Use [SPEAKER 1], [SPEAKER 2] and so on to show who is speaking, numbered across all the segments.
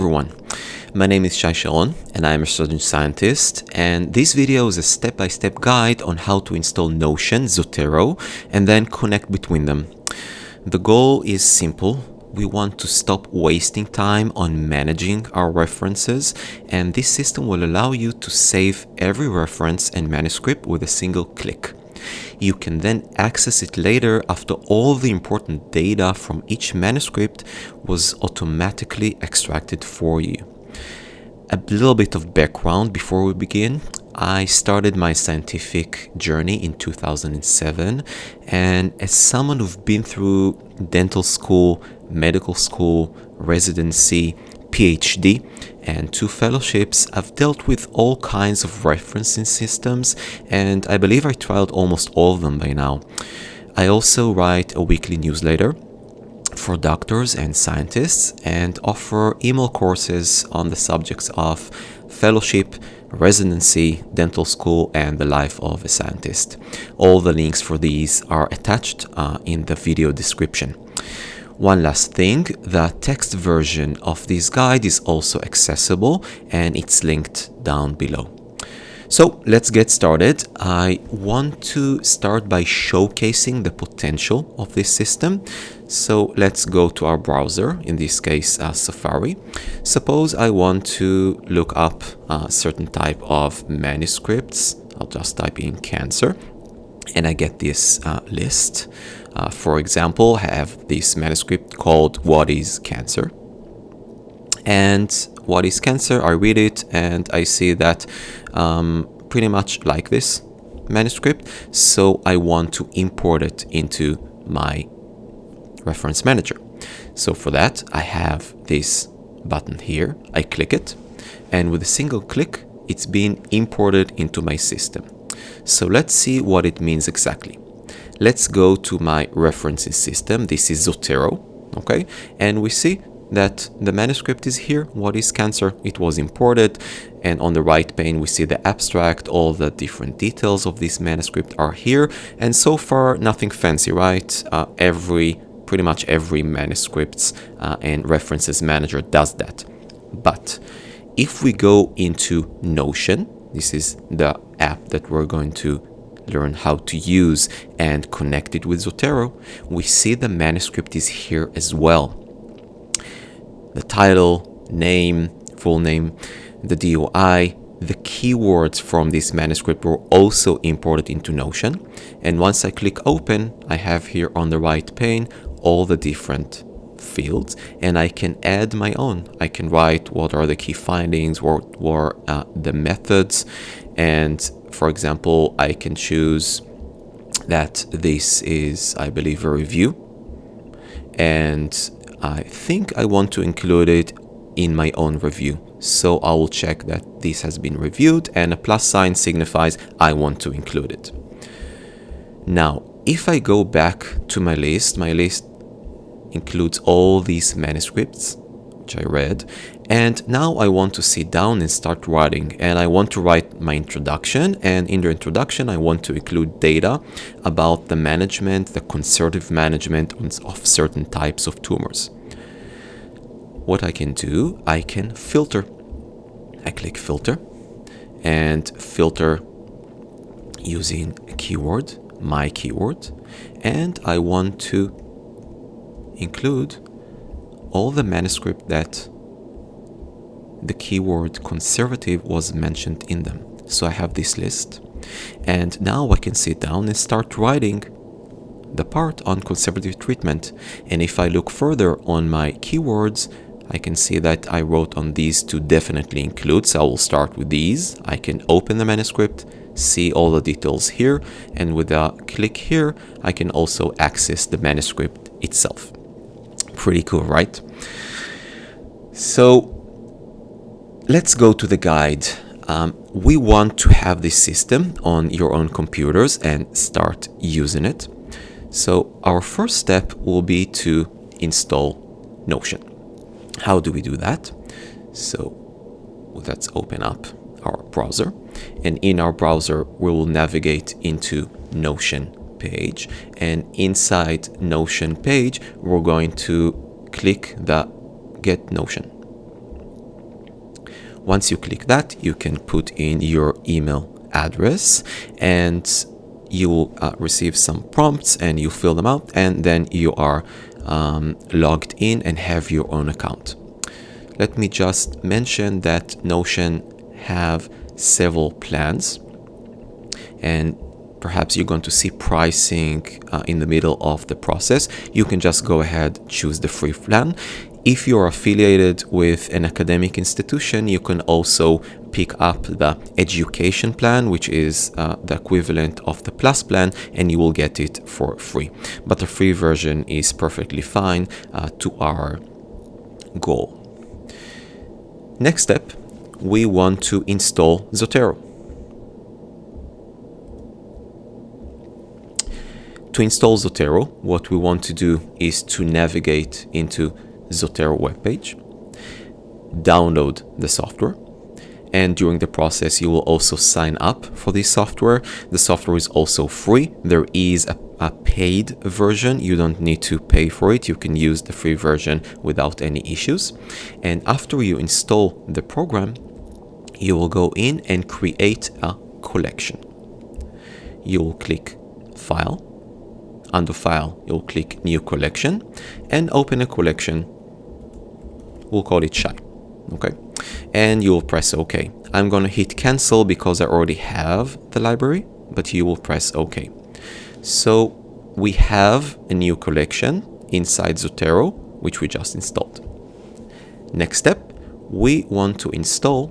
[SPEAKER 1] Everyone, my name is Shai Sharon and I am a student scientist, and this video is a step-by-step guide on how to install Notion, Zotero, and then connect between them. The goal is simple. We want to stop wasting time on managing our references, and this system will allow you to save every reference and manuscript with a single click. You can then access it later after all the important data from each manuscript was automatically extracted for you. A little bit of background before we begin. I started my scientific journey in 2007, and as someone who's been through dental school, medical school, residency, PhD, and 2 fellowships, I've dealt with all kinds of referencing systems, and I believe I tried almost all of them by now. I also write a weekly newsletter for doctors and scientists and offer email courses on the subjects of fellowship, residency, dental school, and the life of a scientist. All the links for these are attached in the video description. One last thing, the text version of this guide is also accessible and it's linked down below. So let's get started. I want to start by showcasing the potential of this system. So let's go to our browser, in this case Safari. Suppose I want to look up a certain type of manuscripts. I'll just type in cancer and I get this list. For example, I have this manuscript called What is Cancer? And What is Cancer? I read it and I see that pretty much like this manuscript. So I want to import it into my reference manager. So for that, I have this button here. I click it, and with a single click, it's being imported into my system. So let's see what it means exactly. Let's go to my referencing system. This is Zotero, okay? And we see that the manuscript is here. What is Cancer? It was imported. And on the right pane, we see the abstract. All the different details of this manuscript are here. And so far, nothing fancy, right? Pretty much every manuscripts and references manager does that. But if we go into Notion, this is the app that we're going to learn how to use and connect it with Zotero, we see the manuscript is here as well. The title, name, full name, the DOI, the keywords from this manuscript were also imported into Notion. And once I click open, I have here on the right pane all the different fields, and I can add my own. I can write what are the key findings, what were the methods, and for example, I can choose that this is, I believe, a review, and I think I want to include it in my own review. So I will check that this has been reviewed, and a plus sign signifies I want to include it. Now, if I go back to my list includes all these manuscripts, which I read, and now I want to sit down and start writing, and I want to write my introduction, and in the introduction I want to include data about the management, the conservative management of certain types of tumors. What I can do, I can filter. I click filter and filter using a keyword, my keyword, and I want to include all the manuscript that the keyword conservative was mentioned in them. So I have this list, and now I can sit down and start writing the part on conservative treatment. And if I look further on my keywords, I can see that I wrote on these to definitely include. So I will start with these. I can open the manuscript, see all the details here, and with a click here, I can also access the manuscript itself. Pretty cool, right? So let's go to the guide. We want to have this system on your own computers and start using it. So our first step will be to install Notion. How do we do that? So let's open up our browser, and in our browser we will navigate into Notion page, and inside Notion page we're going to click the Get Notion. Once you click that, you can put in your email address, and you will receive some prompts, and you fill them out, and then you are logged in and have your own account. Let me just mention that Notion have several plans, and perhaps you're going to see pricing in the middle of the process. You can just go ahead, choose the free plan. If you're affiliated with an academic institution, you can also pick up the education plan, which is the equivalent of the plus plan, and you will get it for free. But the free version is perfectly fine to our goal. Next step, we want to install Zotero. To install Zotero, what we want to do is to navigate into Zotero webpage, download the software, and during the process you will also sign up for this software. The software is also free. There is a paid version. You don't need to pay for it. You can use the free version without any issues. And after you install the program, you will go in and create a collection. You will click File. Under File, you'll click New Collection and open a collection. We'll call it Shy. Okay, and you will press OK. I'm going to hit Cancel because I already have the library, but you will press OK. So we have a new collection inside Zotero, which we just installed. Next step, we want to install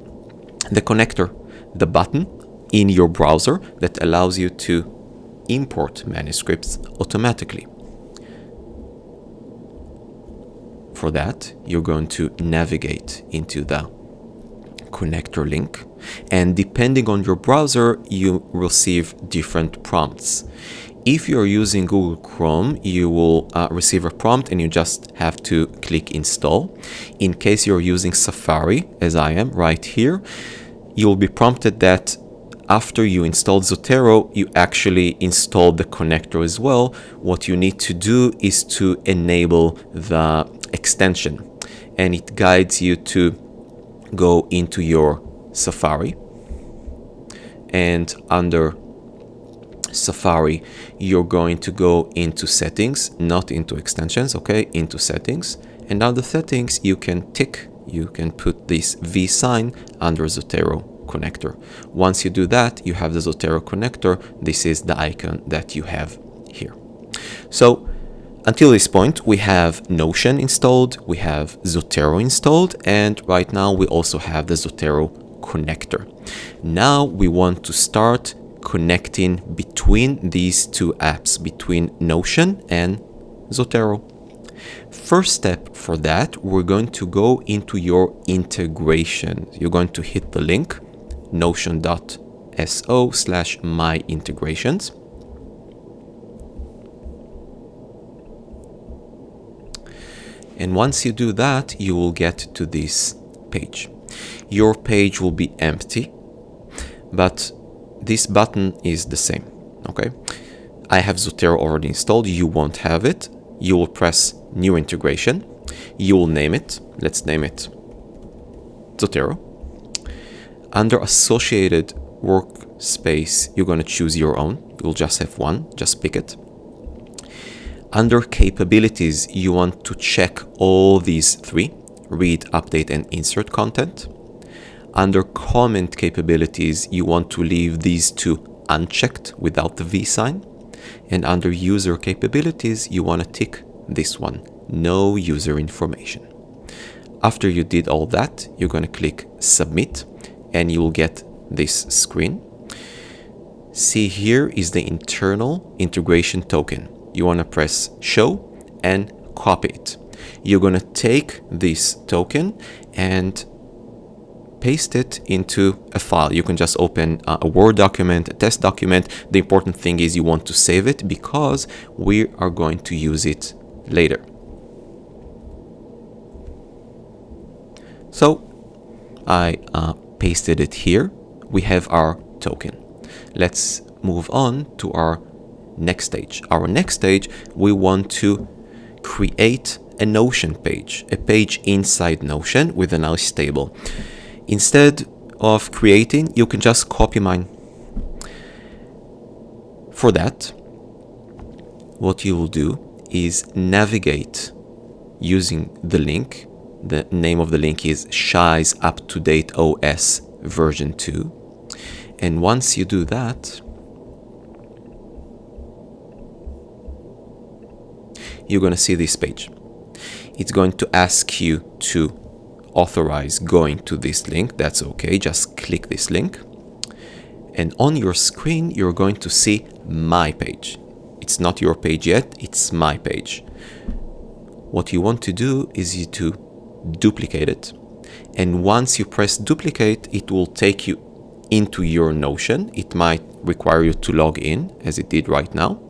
[SPEAKER 1] the connector, the button in your browser that allows you to import manuscripts automatically. For that, you're going to navigate into the connector link, and depending on your browser, you receive different prompts. If you're using Google Chrome, you will receive a prompt and you just have to click install. In case you're using Safari, as I am right here, you'll be prompted that after you installed Zotero, you actually installed the connector as well. What you need to do is to enable the extension, and it guides you to go into your Safari, and under Safari you're going to go into settings, not into extensions, okay, into settings, and under settings you can put this V sign under Zotero connector. Once you do that, you have the Zotero connector. This is the icon that you have here. So until this point, we have Notion installed, we have Zotero installed, and right now we also have the Zotero connector. Now we want to start connecting between these two apps, between Notion and Zotero. First step for that, we're going to go into your integration. You're going to hit the link notion.so/myintegrations. And once you do that, you will get to this page. Your page will be empty, but this button is the same, okay? I have Zotero already installed. You won't have it. You will press New Integration. You will name it. Let's name it Zotero. Under Associated Workspace, you're going to choose your own. You'll just have one. Just pick it. Under Capabilities, you want to check all these three: read, update, and insert content. Under Comment Capabilities, you want to leave these two unchecked without the V sign. And under User Capabilities, you want to tick this one, No User Information. After you did all that, you're going to click Submit, and you will get this screen. See, here is the internal integration token. You want to press Show and copy it. You're going to take this token and paste it into a file. You can just open a Word document, a test document. The important thing is you want to save it because we are going to use it later. So I pasted it here. We have our token. Let's move on to our next stage. Our next stage, we want to create a Notion page, a page inside Notion with a nice table. Instead of creating, you can just copy mine. For that, what you will do is navigate using the link. The name of the link is Shai's Up-to-Date OS version 2. And once you do that, you're going to see this page. It's going to ask you to authorize going to this link. That's okay. Just click this link. And on your screen, you're going to see my page. It's not your page yet. It's my page. What you want to do is to duplicate it. And once you press duplicate, it will take you into your Notion. It might require you to log in, as it did right now.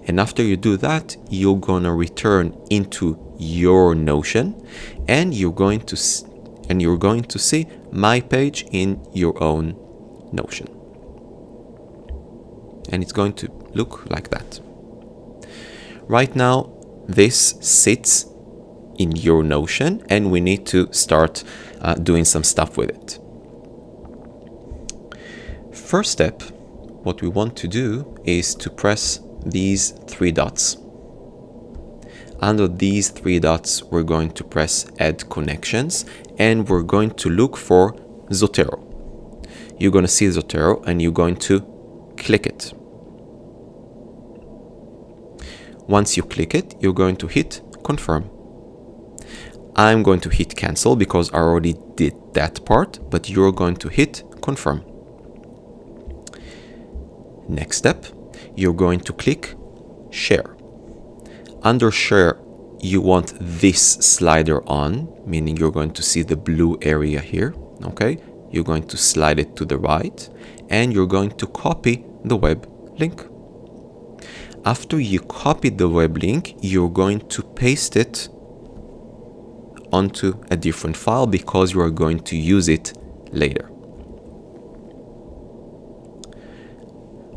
[SPEAKER 1] And after you do that, you're gonna return into your Notion, and you're going to see my page in your own Notion. And it's going to look like that. Right now, this sits in your Notion, and we need to start doing some stuff with it. First step, what we want to do is to press these three dots. Under these three dots, we're going to press Add Connections, and we're going to look for Zotero. You're going to see Zotero, and you're going to click it. Once you click it, you're going to hit Confirm. I'm going to hit Cancel because I already did that part, but you're going to hit Confirm. Next step, you're going to click Share. Under Share, you want this slider on, meaning you're going to see the blue area here, okay? You're going to slide it to the right, and you're going to copy the web link. After you copy the web link, you're going to paste it onto a different file because you are going to use it later.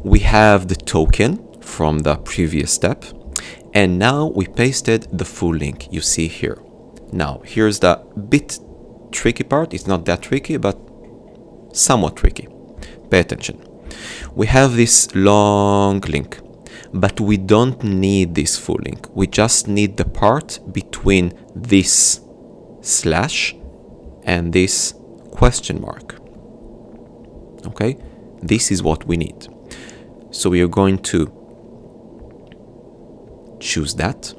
[SPEAKER 1] We have the token from the previous step, and now we pasted the full link you see here. Now, here's the bit tricky part. It's not that tricky, but somewhat tricky. Pay attention. We have this long link, but we don't need this full link. We just need the part between this slash and this question mark. Okay, this is what we need. So we are going to choose that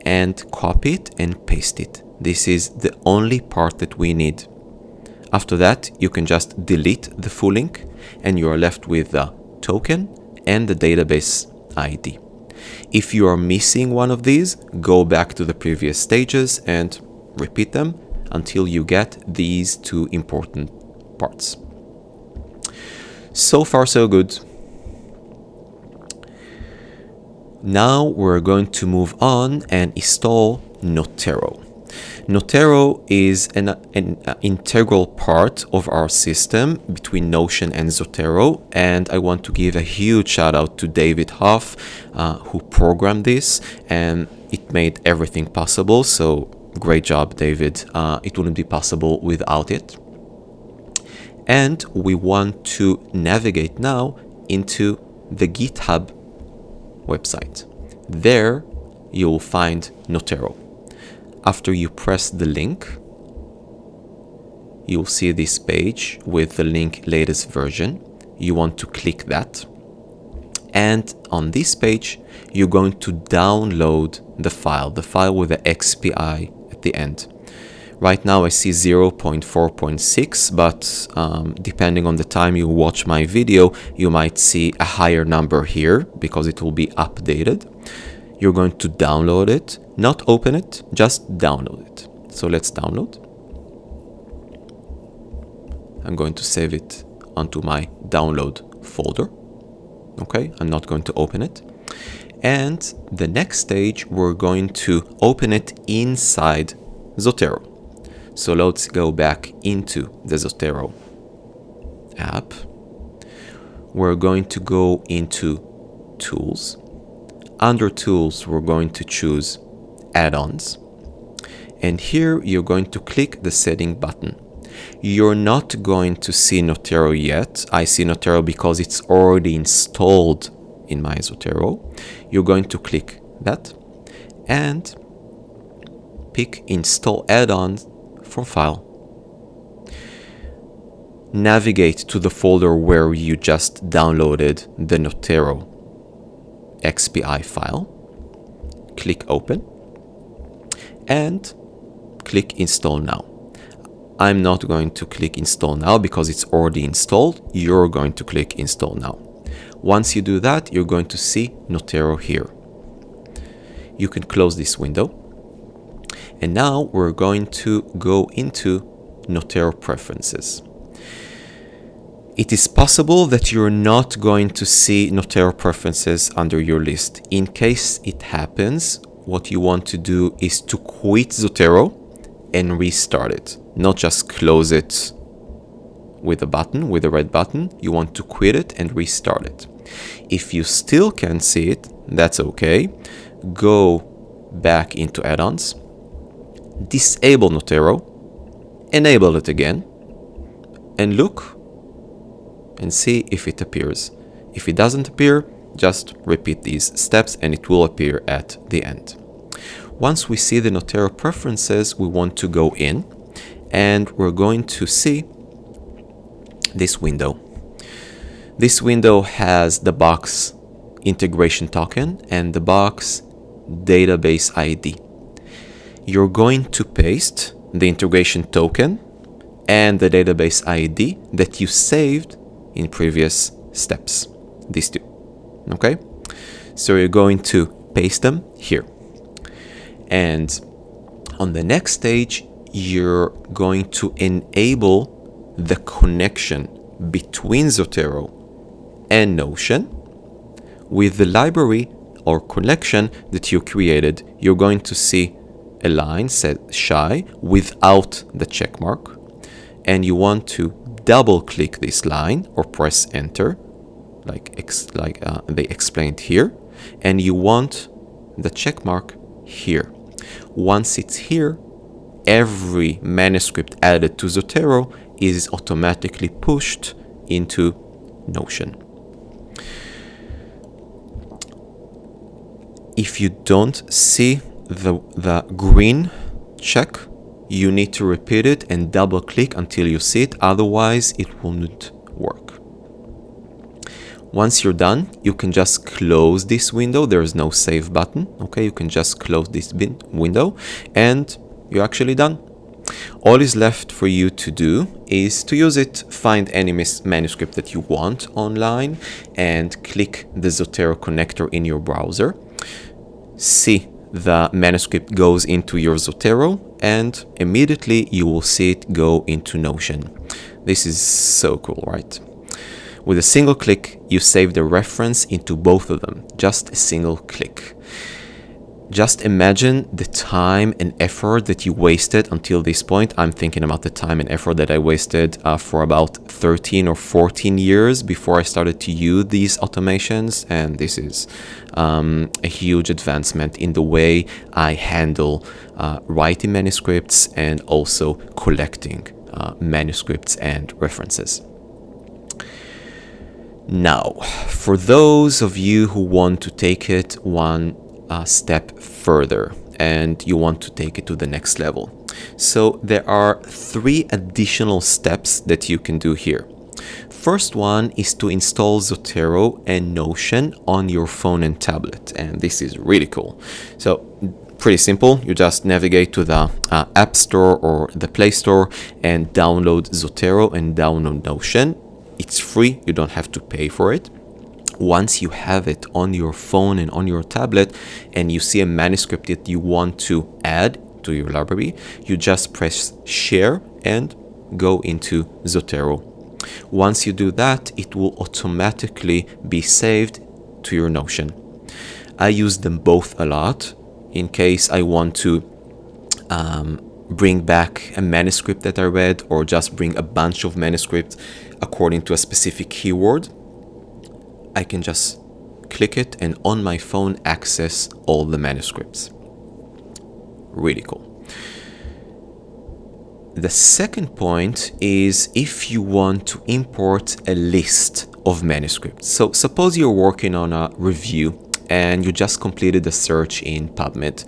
[SPEAKER 1] and copy it and paste it. This is the only part that we need. After that, you can just delete the full link and you are left with the token and the database ID. If you are missing one of these, go back to the previous stages and repeat them until you get these two important parts. So far, so good. Now we're going to move on and install Notero. Notero is an integral part of our system between Notion and Zotero, and I want to give a huge shout out to David Hoff, who programmed this, and it made everything possible. So great job, David. It wouldn't be possible without it. And we want to navigate now into the GitHub website. There you'll find Notero. After you press the link, you'll see this page with the link latest version. You want to click that. And on this page, you're going to download the file with the XPI at the end. Right now I see 0.4.6, but depending on the time you watch my video, you might see a higher number here because it will be updated. You're going to download it, not open it, just download it. So let's download. I'm going to save it onto my download folder. Okay, I'm not going to open it. And the next stage, we're going to open it inside Zotero. So let's go back into the Zotero app. We're going to go into Tools. Under Tools, we're going to choose Add-ons. And here you're going to click the setting button. You're not going to see Notero yet. I see Notero because it's already installed in my Zotero. You're going to click that and pick Install Add-ons from File. Navigate to the folder where you just downloaded the Notero XPI file. Click Open and click Install Now. I'm not going to click Install Now because it's already installed. You're going to click Install Now. Once you do that, you're going to see Notero here. You can close this window. And now we're going to go into Notero Preferences. It is possible that you're not going to see Notero Preferences under your list. In case it happens, what you want to do is to quit Zotero and restart it. Not just close it with a button, with a red button. You want to quit it and restart it. If you still can't see it, that's okay. Go back into add-ons, disable Notero, enable it again, and look and see if it appears. If it doesn't appear, just repeat these steps and it will appear at the end. Once we see the Notero preferences, we want to go in and we're going to see this window. This window has the box integration token and the box database ID. You're going to paste the integration token and the database ID that you saved in previous steps, these two. Okay, so you're going to paste them here, and on the next stage you're going to enable the connection between Zotero and Notion with the library or collection that you created. You're going to see a line said Shai without the check mark, and you want to double click this line or press enter like they explained here, and you want the check mark here. Once it's here, every manuscript added to Zotero is automatically pushed into Notion. If you don't see the green check, you need to repeat it and double click until you see it, otherwise it will not work. Once you're done, you can just close this window. There is no save button. Okay, you can just close this window and you're actually done. All is left for you to do is to use it, find any manuscript that you want online and click the Zotero connector in your browser. See the manuscript goes into your Zotero and immediately you will see it go into Notion. This is so cool, right? With a single click, you save the reference into both of them. Just a single click. Just imagine the time and effort that you wasted until this point. I'm thinking about the time and effort that I wasted for about 13 or 14 years before I started to use these automations. And this is a huge advancement in the way I handle writing manuscripts and also collecting manuscripts and references. Now, for those of you who want to take it one step further and you want to take it to the next level, so there are 3 additional steps that you can do here. First one is to install Zotero and Notion on your phone and tablet, and this is really cool. So pretty simple. You just navigate to the App Store or the Play Store and download Zotero and download Notion. It's free, you don't have to pay for it. Once you have it on your phone and on your tablet and you see a manuscript that you want to add to your library, you just press share and go into Zotero. Once you do that, it will automatically be saved to your Notion. I use them both a lot in case I want to bring back a manuscript that I read or just bring a bunch of manuscripts according to a specific keyword. I can just click it and on my phone access all the manuscripts. Really cool. The second point is if you want to import a list of manuscripts. So suppose you're working on a review and you just completed a search in PubMed.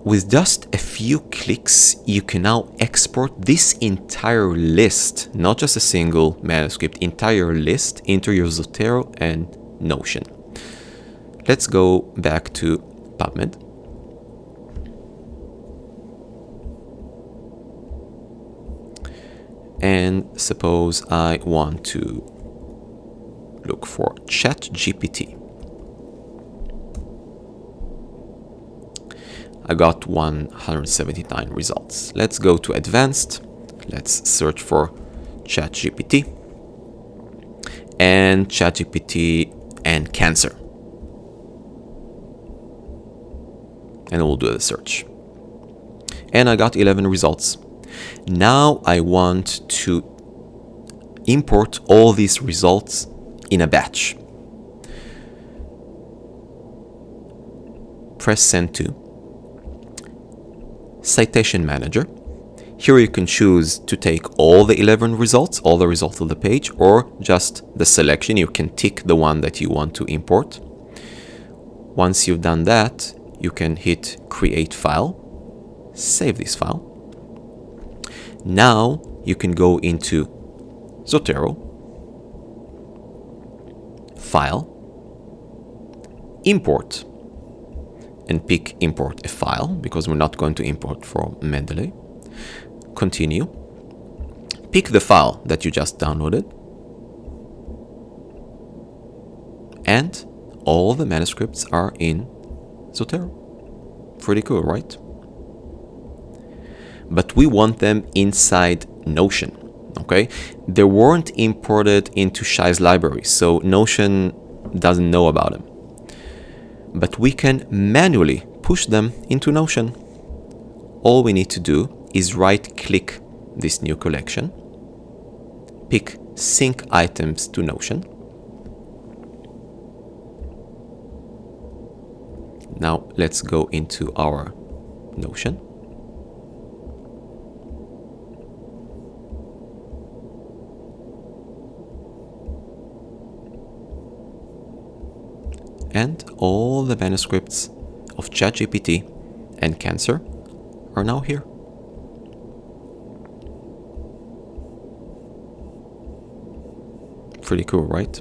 [SPEAKER 1] With just a few clicks, you can now export this entire list, not just a single manuscript, entire list into your Zotero and Notion. Let's go back to PubMed. And suppose I want to look for ChatGPT. I got 179 results. Let's go to advanced. Let's search for ChatGPT and ChatGPT and cancer. And we'll do the search. And I got 11 results. Now I want to import all these results in a batch. Press send to Citation Manager. Here you can choose to take all the 11 results, all the results of the page, or just the selection. You can tick the one that you want to import. Once you've done that, you can hit Create File, save this file. Now you can go into Zotero, File, Import, and pick Import a File because we're not going to import from Mendeley. Continue. Pick the file that you just downloaded, and all the manuscripts are in Zotero. Pretty cool, right? But we want them inside Notion, okay? They weren't imported into Shai's library, so Notion doesn't know about them. But we can manually push them into Notion. All we need to do is right-click this new collection, pick Sync Items to Notion. Now let's go into our Notion. And all the manuscripts of ChatGPT and Cancer are now here. Pretty cool, right?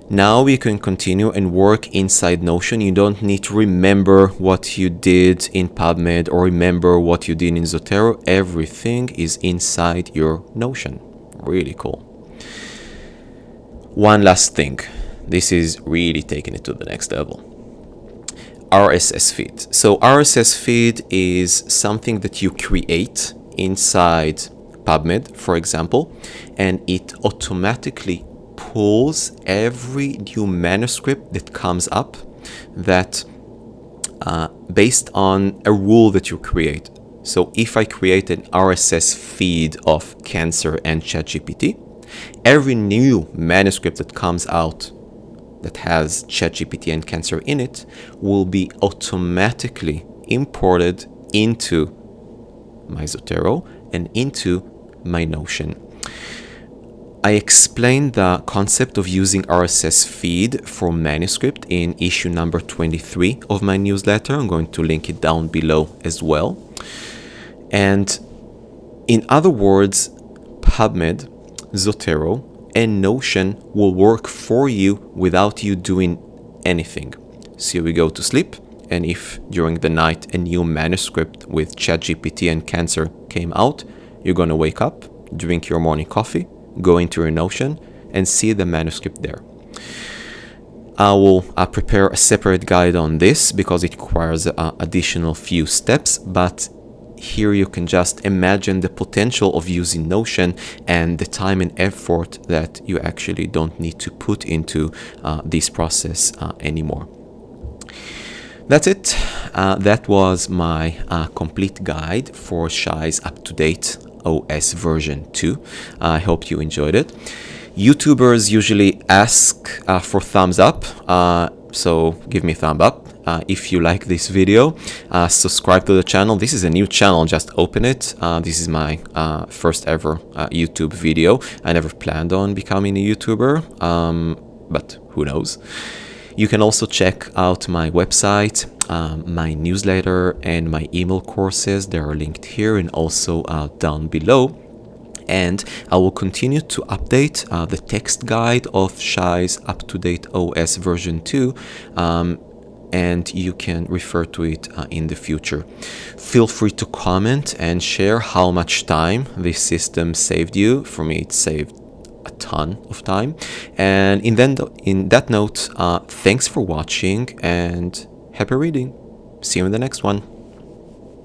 [SPEAKER 1] Now we can continue and work inside Notion. You don't need to remember what you did in PubMed or remember what you did in Zotero. Everything is inside your Notion. Really cool. One last thing. This is really taking it to the next level. RSS feed. So RSS feed is something that you create inside PubMed, for example, and it automatically pulls every new manuscript that comes up that based on a rule that you create. So if I create an RSS feed of Cancer and ChatGPT, every new manuscript that comes out that has ChatGPT and Cancer in it will be automatically imported into my Zotero and into my Notion. I explained the concept of using RSS feed for manuscript in issue number 23 of my newsletter. I'm going to link it down below as well. And in other words, PubMed, Zotero, and Notion will work for you without you doing anything. So we go to sleep, and if during the night a new manuscript with ChatGPT and Cancer came out, you're going to wake up, drink your morning coffee, go into your Notion, and see the manuscript there. I will prepare a separate guide on this because it requires additional few steps, but here you can just imagine the potential of using Notion and the time and effort that you actually don't need to put into this process anymore. That's it. That was my complete guide for Shai's up-to-date OS version 2. I hope you enjoyed it. YouTubers usually ask for thumbs up, so give me a thumb up. if you like this video, subscribe to the channel. This is a new channel, just open it. This is my first ever YouTube video. I never planned on becoming a YouTuber, but who knows. You can also check out my website, my newsletter, and my email courses. They are linked here and also down below. And I will continue to update the text guide of Shai's up-to-date OS version 2, and you can refer to it in the future. Feel free to comment and share how much time this system saved you. For me, it saved a ton of time. And in that note, thanks for watching and happy reading. See you in the next one.